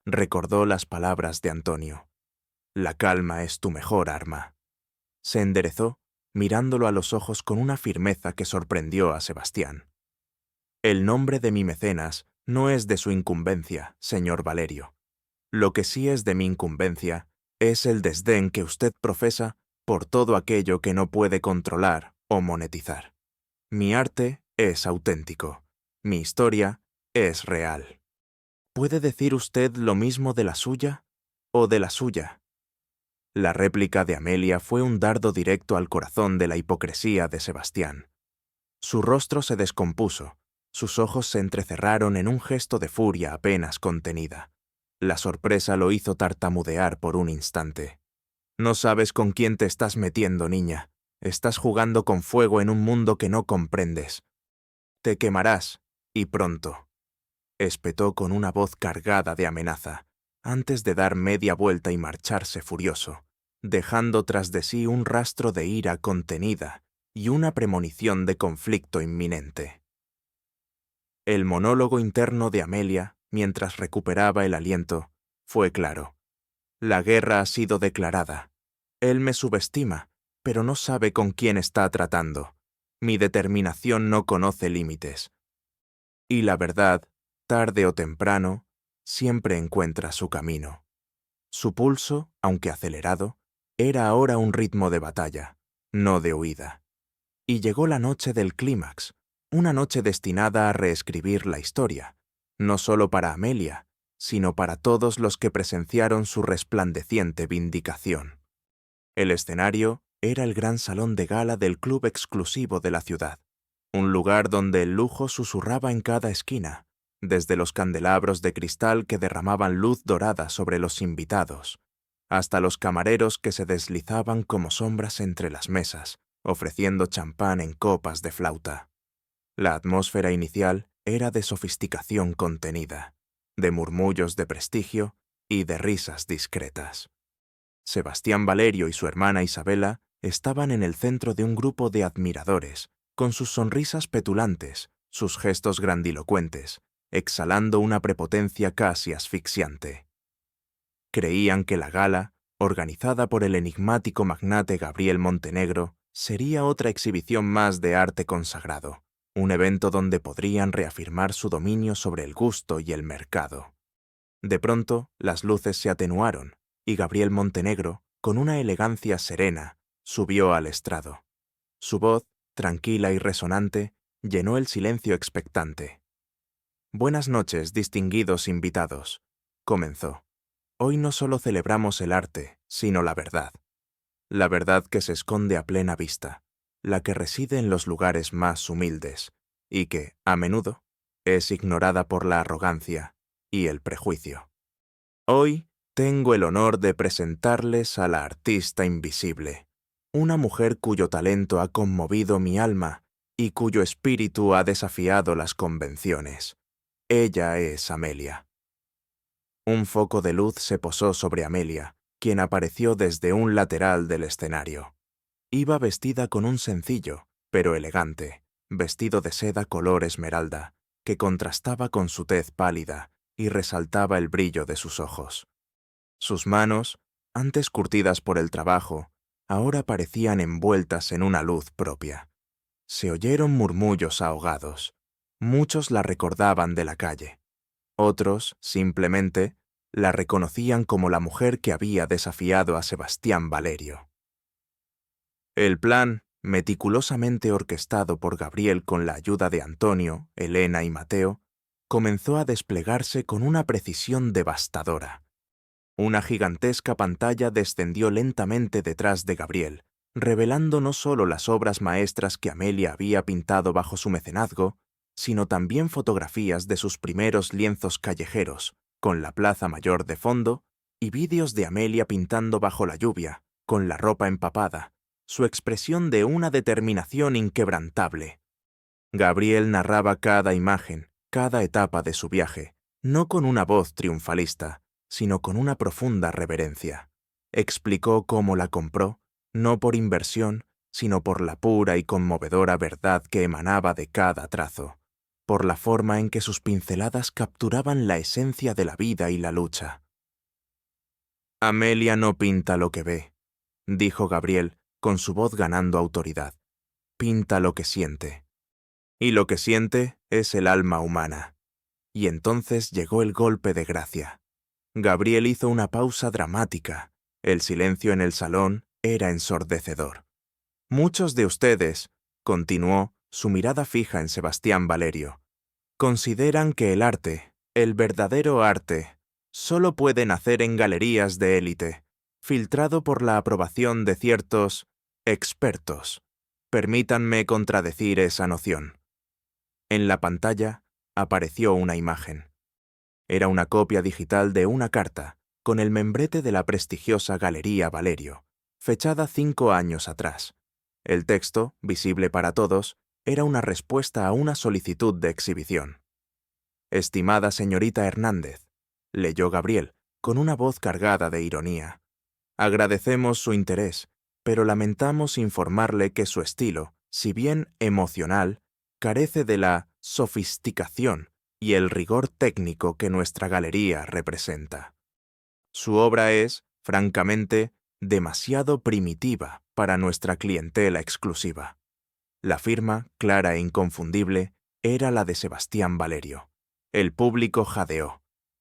Recordó las palabras de Antonio. La calma es tu mejor arma. Se enderezó, mirándolo a los ojos con una firmeza que sorprendió a Sebastián. El nombre de mi mecenas no es de su incumbencia, señor Valerio. Lo que sí es de mi incumbencia es el desdén que usted profesa por todo aquello que no puede controlar o monetizar. Mi arte es auténtico. Mi historia es real. ¿Puede decir usted lo mismo de la suya o de la suya? La réplica de Amelia fue un dardo directo al corazón de la hipocresía de Sebastián. Su rostro se descompuso, sus ojos se entrecerraron en un gesto de furia apenas contenida. La sorpresa lo hizo tartamudear por un instante. No sabes con quién te estás metiendo, niña. Estás jugando con fuego en un mundo que no comprendes. Te quemarás, y pronto. Espetó con una voz cargada de amenaza, antes de dar media vuelta y marcharse furioso, dejando tras de sí un rastro de ira contenida y una premonición de conflicto inminente. El monólogo interno de Amelia, mientras recuperaba el aliento, fue claro. La guerra ha sido declarada. Él me subestima, pero no sabe con quién está tratando. Mi determinación no conoce límites. Y la verdad, tarde o temprano, siempre encuentra su camino. Su pulso, aunque acelerado, era ahora un ritmo de batalla, no de huida. Y llegó la noche del clímax, una noche destinada a reescribir la historia, no solo para Amelia, sino para todos los que presenciaron su resplandeciente vindicación. El escenario era el gran salón de gala del club exclusivo de la ciudad, un lugar donde el lujo susurraba en cada esquina, desde los candelabros de cristal que derramaban luz dorada sobre los invitados, hasta los camareros que se deslizaban como sombras entre las mesas, ofreciendo champán en copas de flauta. La atmósfera inicial era de sofisticación contenida, de murmullos de prestigio y de risas discretas. Sebastián Valerio y su hermana Isabela estaban en el centro de un grupo de admiradores, con sus sonrisas petulantes, sus gestos grandilocuentes, exhalando una prepotencia casi asfixiante. Creían que la gala, organizada por el enigmático magnate Gabriel Montenegro, sería otra exhibición más de arte consagrado, un evento donde podrían reafirmar su dominio sobre el gusto y el mercado. De pronto, las luces se atenuaron, y Gabriel Montenegro, con una elegancia serena, subió al estrado. Su voz, tranquila y resonante, llenó el silencio expectante. «Buenas noches, distinguidos invitados», comenzó. «Hoy no solo celebramos el arte, sino la verdad. La verdad que se esconde a plena vista, la que reside en los lugares más humildes, y que, a menudo, es ignorada por la arrogancia y el prejuicio. Hoy tengo el honor de presentarles a la artista invisible, una mujer cuyo talento ha conmovido mi alma y cuyo espíritu ha desafiado las convenciones. Ella es Amelia». Un foco de luz se posó sobre Amelia, quien apareció desde un lateral del escenario. Iba vestida con un sencillo, pero elegante, vestido de seda color esmeralda, que contrastaba con su tez pálida y resaltaba el brillo de sus ojos. Sus manos, antes curtidas por el trabajo, ahora parecían envueltas en una luz propia. Se oyeron murmullos ahogados. Muchos la recordaban de la calle. Otros, simplemente, la reconocían como la mujer que había desafiado a Sebastián Valerio. El plan, meticulosamente orquestado por Gabriel con la ayuda de Antonio, Elena y Mateo, comenzó a desplegarse con una precisión devastadora. Una gigantesca pantalla descendió lentamente detrás de Gabriel, revelando no solo las obras maestras que Amelia había pintado bajo su mecenazgo, sino también fotografías de sus primeros lienzos callejeros, con la Plaza Mayor de fondo, y vídeos de Amelia pintando bajo la lluvia, con la ropa empapada, su expresión de una determinación inquebrantable. Gabriel narraba cada imagen, cada etapa de su viaje, no con una voz triunfalista, sino con una profunda reverencia. Explicó cómo la compró, no por inversión, sino por la pura y conmovedora verdad que emanaba de cada trazo, por la forma en que sus pinceladas capturaban la esencia de la vida y la lucha. «Amelia no pinta lo que ve», dijo Gabriel, con su voz ganando autoridad. «Pinta lo que siente. Y lo que siente es el alma humana». Y entonces llegó el golpe de gracia. Gabriel hizo una pausa dramática. El silencio en el salón era ensordecedor. «Muchos de ustedes», continuó, su mirada fija en Sebastián Valerio, «consideran que el arte, el verdadero arte, solo puede nacer en galerías de élite, filtrado por la aprobación de ciertos expertos. Permítanme contradecir esa noción». En la pantalla apareció una imagen. Era una copia digital de una carta, con el membrete de la prestigiosa Galería Valerio, fechada 5 años atrás. El texto, visible para todos, era una respuesta a una solicitud de exhibición. «Estimada señorita Hernández», leyó Gabriel, con una voz cargada de ironía. «Agradecemos su interés, pero lamentamos informarle que su estilo, si bien emocional, carece de la sofisticación y el rigor técnico que nuestra galería representa. Su obra es, francamente, demasiado primitiva para nuestra clientela exclusiva». La firma, clara e inconfundible, era la de Sebastián Valerio. El público jadeó.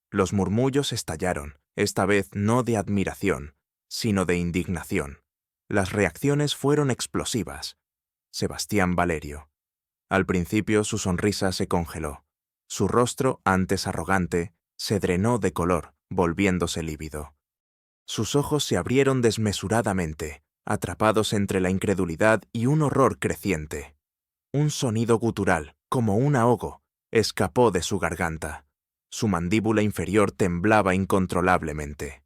Los murmullos estallaron, esta vez no de admiración, sino de indignación. Las reacciones fueron explosivas. Sebastián Valerio. Al principio su sonrisa se congeló. Su rostro, antes arrogante, se drenó de color, volviéndose lívido. Sus ojos se abrieron desmesuradamente, atrapados entre la incredulidad y un horror creciente. Un sonido gutural, como un ahogo, escapó de su garganta. Su mandíbula inferior temblaba incontrolablemente.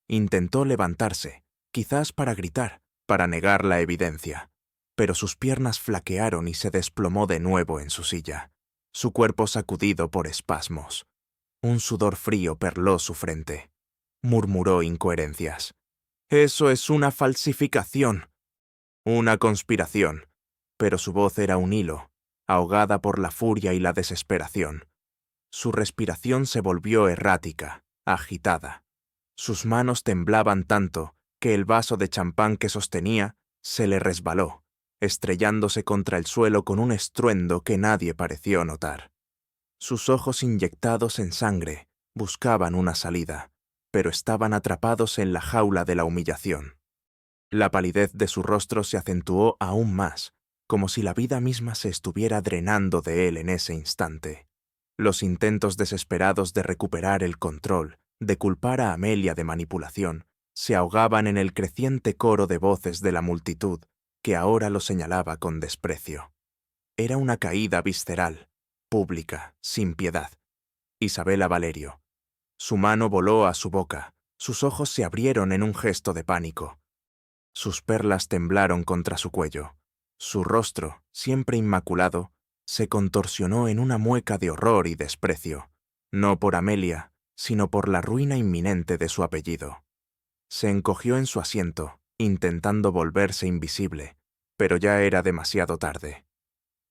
Intentó levantarse, quizás para gritar, para negar la evidencia, pero sus piernas flaquearon y se desplomó de nuevo en su silla, su cuerpo sacudido por espasmos. Un sudor frío perló su frente. Murmuró incoherencias. «Eso es una falsificación, una conspiración», pero su voz era un hilo, ahogada por la furia y la desesperación. Su respiración se volvió errática, agitada. Sus manos temblaban tanto que el vaso de champán que sostenía se le resbaló, estrellándose contra el suelo con un estruendo que nadie pareció notar. Sus ojos inyectados en sangre buscaban una salida, pero estaban atrapados en la jaula de la humillación. La palidez de su rostro se acentuó aún más, como si la vida misma se estuviera drenando de él en ese instante. Los intentos desesperados de recuperar el control, de culpar a Amelia de manipulación, se ahogaban en el creciente coro de voces de la multitud, que ahora lo señalaba con desprecio. Era una caída visceral, pública, sin piedad. Isabela Valerio. Su mano voló a su boca, sus ojos se abrieron en un gesto de pánico. Sus perlas temblaron contra su cuello. Su rostro, siempre inmaculado, se contorsionó en una mueca de horror y desprecio, no por Amelia, sino por la ruina inminente de su apellido. Se encogió en su asiento, intentando volverse invisible, pero ya era demasiado tarde.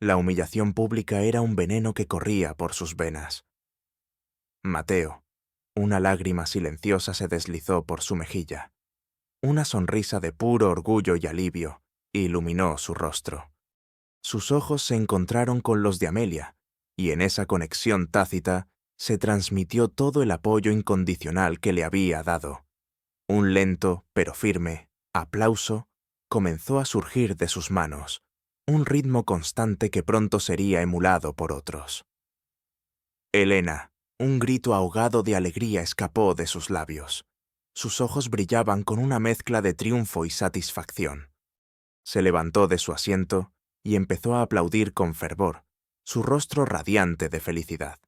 La humillación pública era un veneno que corría por sus venas. Mateo. Una lágrima silenciosa se deslizó por su mejilla. Una sonrisa de puro orgullo y alivio iluminó su rostro. Sus ojos se encontraron con los de Amelia, y en esa conexión tácita se transmitió todo el apoyo incondicional que le había dado. Un lento, pero firme, aplauso comenzó a surgir de sus manos, un ritmo constante que pronto sería emulado por otros. Elena, un grito ahogado de alegría escapó de sus labios. Sus ojos brillaban con una mezcla de triunfo y satisfacción. Se levantó de su asiento y empezó a aplaudir con fervor, su rostro radiante de felicidad.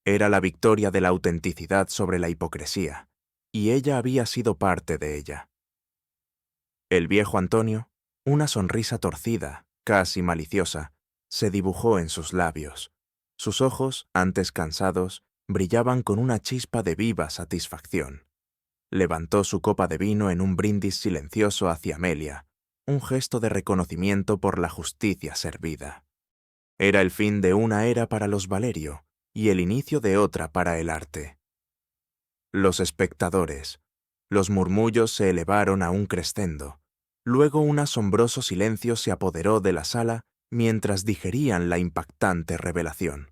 Era la victoria de la autenticidad sobre la hipocresía, y ella había sido parte de ella. El viejo Antonio, una sonrisa torcida, casi maliciosa, se dibujó en sus labios. Sus ojos, antes cansados, brillaban con una chispa de viva satisfacción. Levantó su copa de vino en un brindis silencioso hacia Amelia, un gesto de reconocimiento por la justicia servida. Era el fin de una era para los Valerio y el inicio de otra para el arte. Los espectadores. Los murmullos se elevaron a un crescendo. Luego un asombroso silencio se apoderó de la sala mientras digerían la impactante revelación.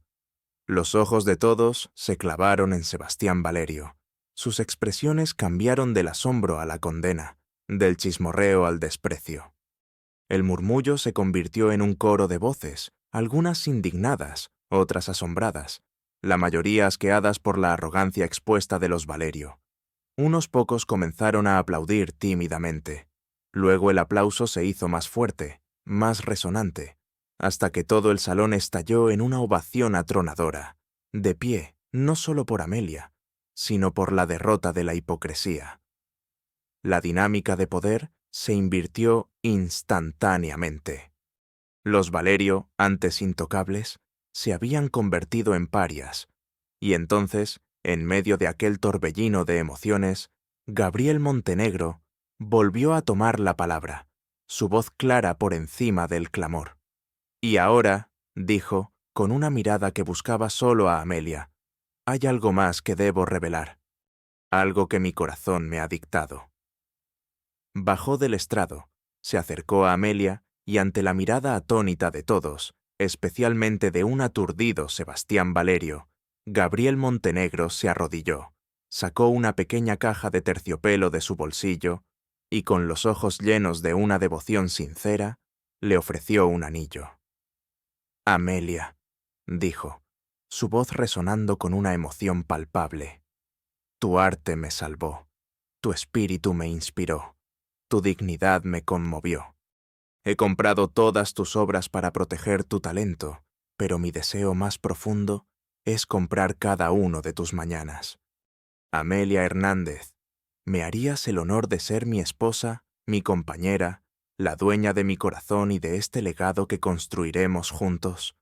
Los ojos de todos se clavaron en Sebastián Valerio. Sus expresiones cambiaron del asombro a la condena, del chismorreo al desprecio. El murmullo se convirtió en un coro de voces, algunas indignadas, otras asombradas, la mayoría asqueadas por la arrogancia expuesta de los Valerio. Unos pocos comenzaron a aplaudir tímidamente. Luego el aplauso se hizo más fuerte, más resonante, hasta que todo el salón estalló en una ovación atronadora, de pie, no solo por Amelia, sino por la derrota de la hipocresía. La dinámica de poder se invirtió instantáneamente. Los Valerio, antes intocables, se habían convertido en parias, y entonces, en medio de aquel torbellino de emociones, Gabriel Montenegro volvió a tomar la palabra, su voz clara por encima del clamor. Y ahora, dijo, con una mirada que buscaba solo a Amelia, hay algo más que debo revelar, algo que mi corazón me ha dictado. Bajó del estrado, se acercó a Amelia y ante la mirada atónita de todos, especialmente de un aturdido Sebastián Valerio, Gabriel Montenegro se arrodilló, sacó una pequeña caja de terciopelo de su bolsillo y con los ojos llenos de una devoción sincera, le ofreció un anillo. Amelia, dijo, su voz resonando con una emoción palpable. Tu arte me salvó, tu espíritu me inspiró, tu dignidad me conmovió. He comprado todas tus obras para proteger tu talento, pero mi deseo más profundo es comprar cada uno de tus mañanas. Amelia Hernández, ¿me harías el honor de ser mi esposa, mi compañera, la dueña de mi corazón y de este legado que construiremos juntos?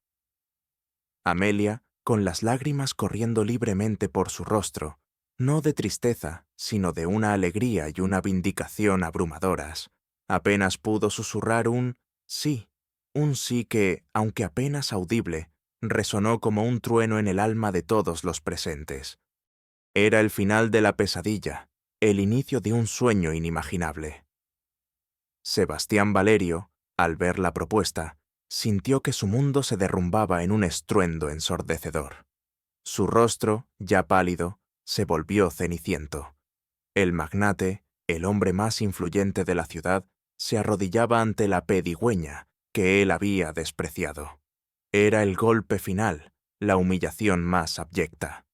Amelia, con las lágrimas corriendo libremente por su rostro, no de tristeza, sino de una alegría y una vindicación abrumadoras, apenas pudo susurrar un sí que, aunque apenas audible, resonó como un trueno en el alma de todos los presentes. Era el final de la pesadilla, el inicio de un sueño inimaginable. Sebastián Valerio, al ver la propuesta, sintió que su mundo se derrumbaba en un estruendo ensordecedor. Su rostro, ya pálido, se volvió ceniciento. El magnate, el hombre más influyente de la ciudad, se arrodillaba ante la pedigüeña que él había despreciado. Era el golpe final, la humillación más abyecta.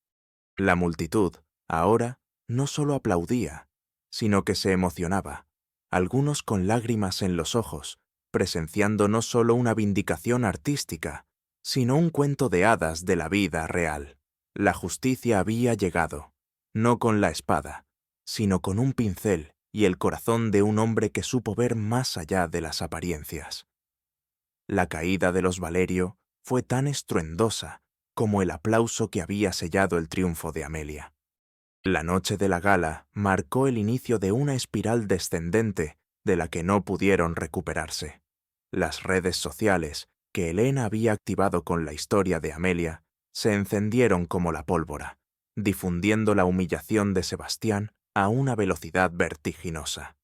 La multitud, ahora, no solo aplaudía, sino que se emocionaba, algunos con lágrimas en los ojos, presenciando no solo una vindicación artística, sino un cuento de hadas de la vida real. La justicia había llegado, no con la espada, sino con un pincel y el corazón de un hombre que supo ver más allá de las apariencias. La caída de los Valerio fue tan estruendosa como el aplauso que había sellado el triunfo de Amelia. La noche de la gala marcó el inicio de una espiral descendente de la que no pudieron recuperarse. Las redes sociales, que Helena había activado con la historia de Amelia, se encendieron como la pólvora, difundiendo la humillación de Sebastián a una velocidad vertiginosa.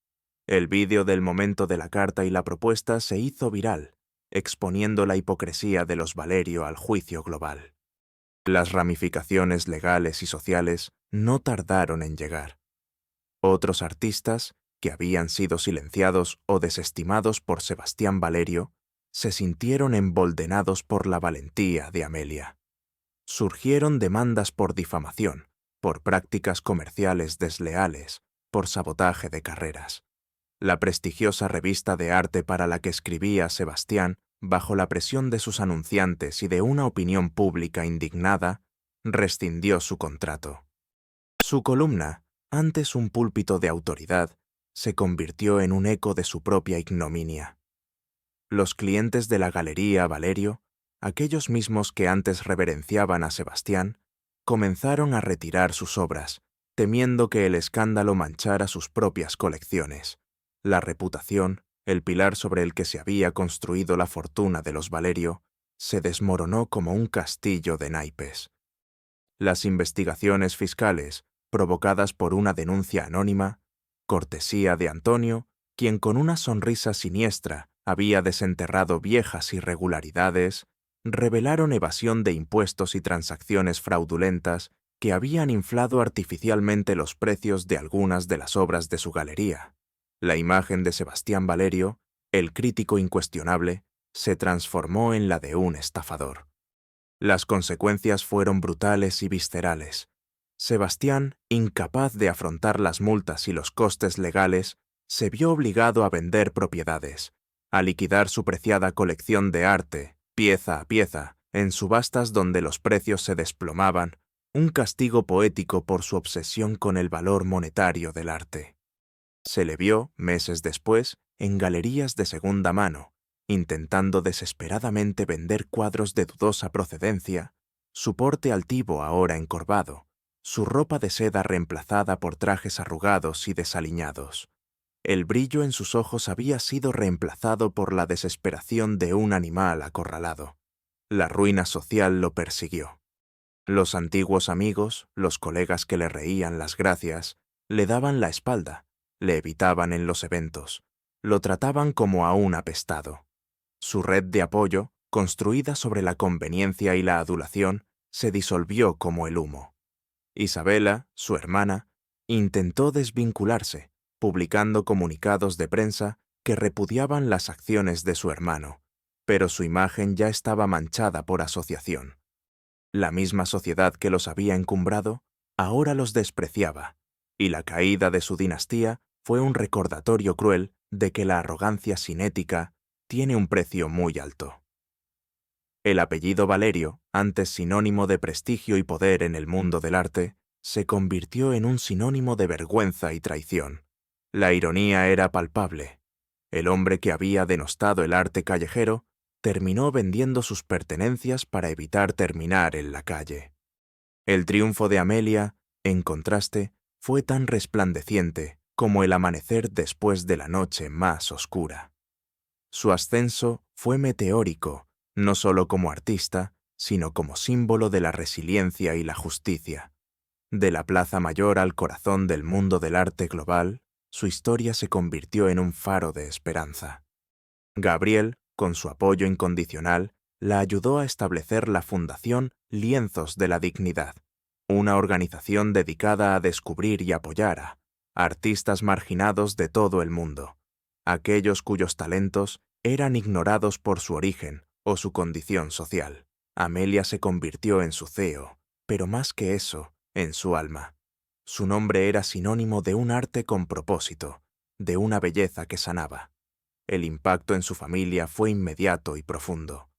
El vídeo del momento de la carta y la propuesta se hizo viral, exponiendo la hipocresía de los Valerio al juicio global. Las ramificaciones legales y sociales no tardaron en llegar. Otros artistas, que habían sido silenciados o desestimados por Sebastián Valerio, se sintieron emboldenados por la valentía de Amelia. Surgieron demandas por difamación, por prácticas comerciales desleales, por sabotaje de carreras. La prestigiosa revista de arte para la que escribía Sebastián, bajo la presión de sus anunciantes y de una opinión pública indignada, rescindió su contrato. Su columna, antes un púlpito de autoridad, se convirtió en un eco de su propia ignominia. Los clientes de la Galería Valerio, aquellos mismos que antes reverenciaban a Sebastián, comenzaron a retirar sus obras, temiendo que el escándalo manchara sus propias colecciones. La reputación, el pilar sobre el que se había construido la fortuna de los Valerio, se desmoronó como un castillo de naipes. Las investigaciones fiscales, provocadas por una denuncia anónima, cortesía de Antonio, quien con una sonrisa siniestra había desenterrado viejas irregularidades, revelaron evasión de impuestos y transacciones fraudulentas que habían inflado artificialmente los precios de algunas de las obras de su galería. La imagen de Sebastián Valerio, el crítico incuestionable, se transformó en la de un estafador. Las consecuencias fueron brutales y viscerales. Sebastián, incapaz de afrontar las multas y los costes legales, se vio obligado a vender propiedades, a liquidar su preciada colección de arte, pieza a pieza, en subastas donde los precios se desplomaban, un castigo poético por su obsesión con el valor monetario del arte. Se le vio, meses después, en galerías de segunda mano, intentando desesperadamente vender cuadros de dudosa procedencia, su porte altivo ahora encorvado, su ropa de seda reemplazada por trajes arrugados y desaliñados. El brillo en sus ojos había sido reemplazado por la desesperación de un animal acorralado. La ruina social lo persiguió. Los antiguos amigos, los colegas que le reían las gracias, le daban la espalda, le evitaban en los eventos, lo trataban como a un apestado. Su red de apoyo, construida sobre la conveniencia y la adulación, se disolvió como el humo. Isabela, su hermana, intentó desvincularse, publicando comunicados de prensa que repudiaban las acciones de su hermano, pero su imagen ya estaba manchada por asociación. La misma sociedad que los había encumbrado, ahora los despreciaba, y la caída de su dinastía fue un recordatorio cruel de que la arrogancia cinética tiene un precio muy alto. El apellido Valerio, antes sinónimo de prestigio y poder en el mundo del arte, se convirtió en un sinónimo de vergüenza y traición. La ironía era palpable. El hombre que había denostado el arte callejero terminó vendiendo sus pertenencias para evitar terminar en la calle. El triunfo de Amelia, en contraste, fue tan resplandeciente como el amanecer después de la noche más oscura. Su ascenso fue meteórico, no solo como artista, sino como símbolo de la resiliencia y la justicia. De la Plaza Mayor al corazón del mundo del arte global, su historia se convirtió en un faro de esperanza. Gabriel, con su apoyo incondicional, la ayudó a establecer la Fundación Lienzos de la Dignidad, una organización dedicada a descubrir y apoyar a artistas marginados de todo el mundo, aquellos cuyos talentos eran ignorados por su origen o su condición social. Amelia se convirtió en su CEO, pero más que eso, en su alma. Su nombre era sinónimo de un arte con propósito, de una belleza que sanaba. El impacto en su familia fue inmediato y profundo.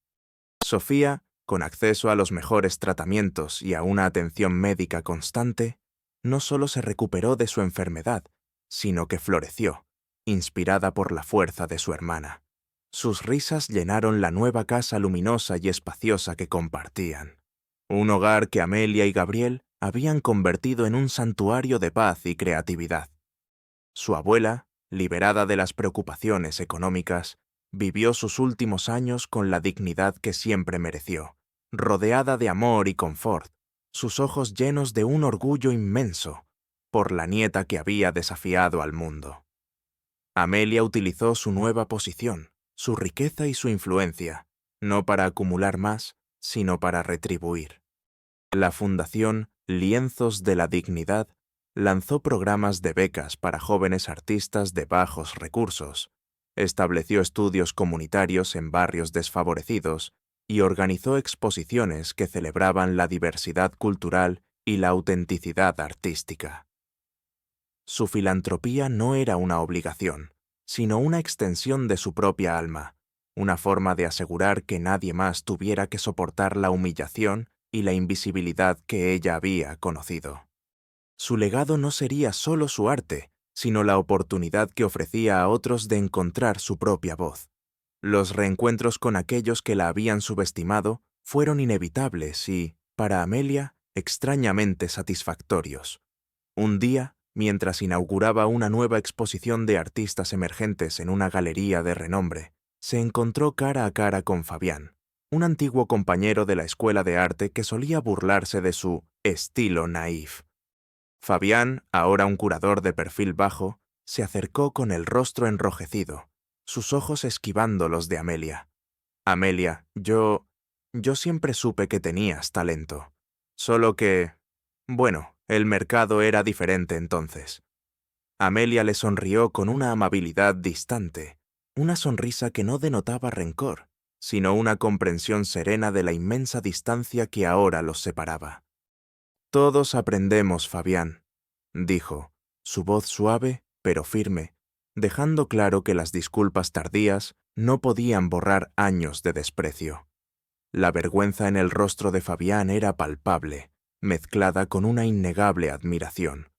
Sofía, con acceso a los mejores tratamientos y a una atención médica constante, no solo se recuperó de su enfermedad, sino que floreció, inspirada por la fuerza de su hermana. Sus risas llenaron la nueva casa luminosa y espaciosa que compartían. Un hogar que Amelia y Gabriel habían convertido en un santuario de paz y creatividad. Su abuela, liberada de las preocupaciones económicas, vivió sus últimos años con la dignidad que siempre mereció, rodeada de amor y confort, sus ojos llenos de un orgullo inmenso por la nieta que había desafiado al mundo. Amelia utilizó su nueva posición, su riqueza y su influencia, no para acumular más, sino para retribuir. La Fundación Lienzos de la Dignidad lanzó programas de becas para jóvenes artistas de bajos recursos, estableció estudios comunitarios en barrios desfavorecidos y organizó exposiciones que celebraban la diversidad cultural y la autenticidad artística. Su filantropía no era una obligación, sino una extensión de su propia alma, una forma de asegurar que nadie más tuviera que soportar la humillación y la invisibilidad que ella había conocido. Su legado no sería solo su arte, sino la oportunidad que ofrecía a otros de encontrar su propia voz. Los reencuentros con aquellos que la habían subestimado fueron inevitables y, para Amelia, extrañamente satisfactorios. Un día, mientras inauguraba una nueva exposición de artistas emergentes en una galería de renombre, se encontró cara a cara con Fabián, un antiguo compañero de la escuela de arte que solía burlarse de su estilo naif. Fabián, ahora un curador de perfil bajo, se acercó con el rostro enrojecido, sus ojos esquivando los de Amelia. Amelia, yo siempre supe que tenías talento. Solo que, bueno, el mercado era diferente entonces. Amelia le sonrió con una amabilidad distante, una sonrisa que no denotaba rencor, sino una comprensión serena de la inmensa distancia que ahora los separaba. «Todos aprendemos, Fabián», dijo, su voz suave pero firme, dejando claro que las disculpas tardías no podían borrar años de desprecio. La vergüenza en el rostro de Fabián era palpable, mezclada con una innegable admiración.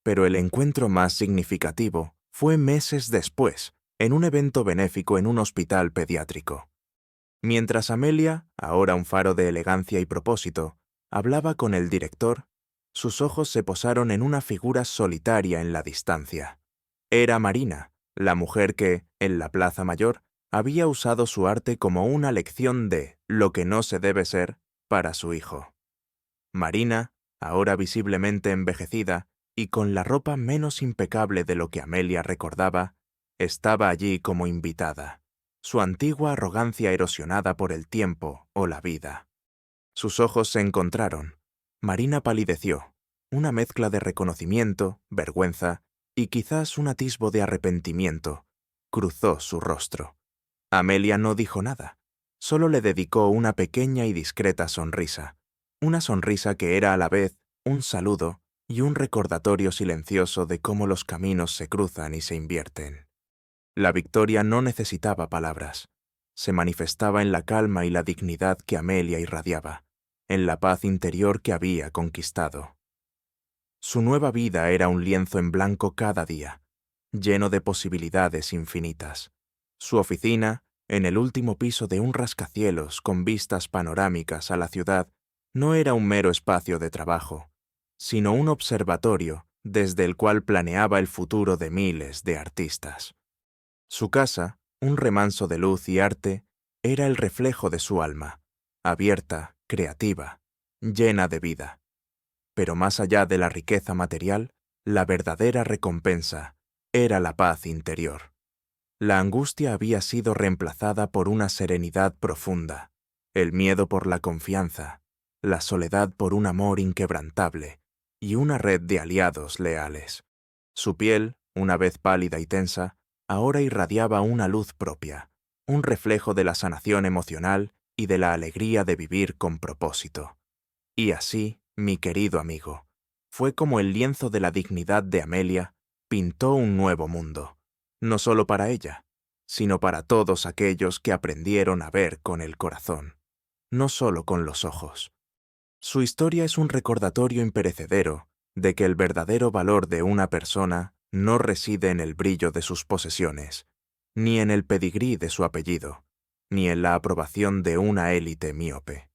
Pero el encuentro más significativo fue meses después, en un evento benéfico en un hospital pediátrico. Mientras Amelia, ahora un faro de elegancia y propósito, hablaba con el director, sus ojos se posaron en una figura solitaria en la distancia. Era Marina, la mujer que, en la Plaza Mayor, había usado su arte como una lección de lo que no se debe ser para su hijo. Marina, ahora visiblemente envejecida y con la ropa menos impecable de lo que Amelia recordaba, estaba allí como invitada, su antigua arrogancia erosionada por el tiempo o la vida. Sus ojos se encontraron. Marina palideció, una mezcla de reconocimiento, vergüenza y quizás un atisbo de arrepentimiento. Cruzó su rostro. Amelia no dijo nada, solo le dedicó una pequeña y discreta sonrisa, una sonrisa que era a la vez un saludo y un recordatorio silencioso de cómo los caminos se cruzan y se invierten. La victoria no necesitaba palabras. Se manifestaba en la calma y la dignidad que Amelia irradiaba, en la paz interior que había conquistado. Su nueva vida era un lienzo en blanco cada día, lleno de posibilidades infinitas. Su oficina, en el último piso de un rascacielos con vistas panorámicas a la ciudad, no era un mero espacio de trabajo, sino un observatorio desde el cual planeaba el futuro de miles de artistas. Su casa, un remanso de luz y arte, era el reflejo de su alma, abierta, creativa, llena de vida. Pero más allá de la riqueza material, la verdadera recompensa era la paz interior. La angustia había sido reemplazada por una serenidad profunda, el miedo por la confianza, la soledad por un amor inquebrantable y una red de aliados leales. Su piel, una vez pálida y tensa, ahora irradiaba una luz propia, un reflejo de la sanación emocional y de la alegría de vivir con propósito. Y así, mi querido amigo, fue como el lienzo de la dignidad de Amelia pintó un nuevo mundo, no solo para ella, sino para todos aquellos que aprendieron a ver con el corazón, no solo con los ojos. Su historia es un recordatorio imperecedero de que el verdadero valor de una persona no reside en el brillo de sus posesiones, ni en el pedigrí de su apellido, ni en la aprobación de una élite míope.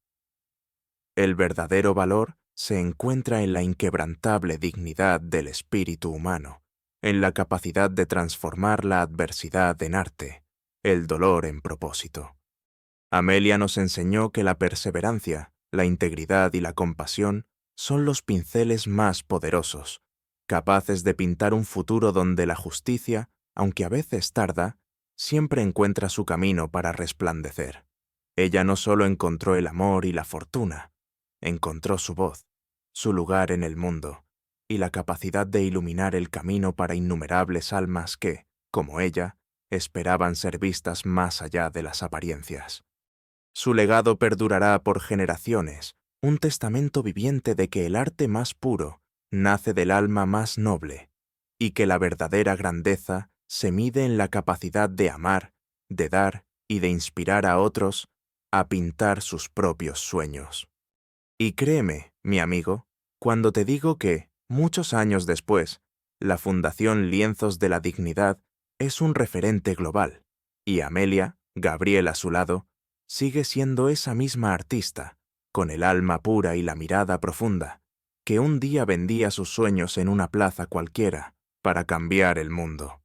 El verdadero valor se encuentra en la inquebrantable dignidad del espíritu humano, en la capacidad de transformar la adversidad en arte, el dolor en propósito. Amelia nos enseñó que la perseverancia, la integridad y la compasión son los pinceles más poderosos, capaces de pintar un futuro donde la justicia, aunque a veces tarda, siempre encuentra su camino para resplandecer. Ella no solo encontró el amor y la fortuna, encontró su voz, su lugar en el mundo, y la capacidad de iluminar el camino para innumerables almas que, como ella, esperaban ser vistas más allá de las apariencias. Su legado perdurará por generaciones, un testamento viviente de que el arte más puro nace del alma más noble, y que la verdadera grandeza se mide en la capacidad de amar, de dar y de inspirar a otros a pintar sus propios sueños. Y créeme, mi amigo, cuando te digo que, muchos años después, la Fundación Lienzos de la Dignidad es un referente global, y Amelia, Gabriel a su lado, sigue siendo esa misma artista, con el alma pura y la mirada profunda, que un día vendía sus sueños en una plaza cualquiera para cambiar el mundo.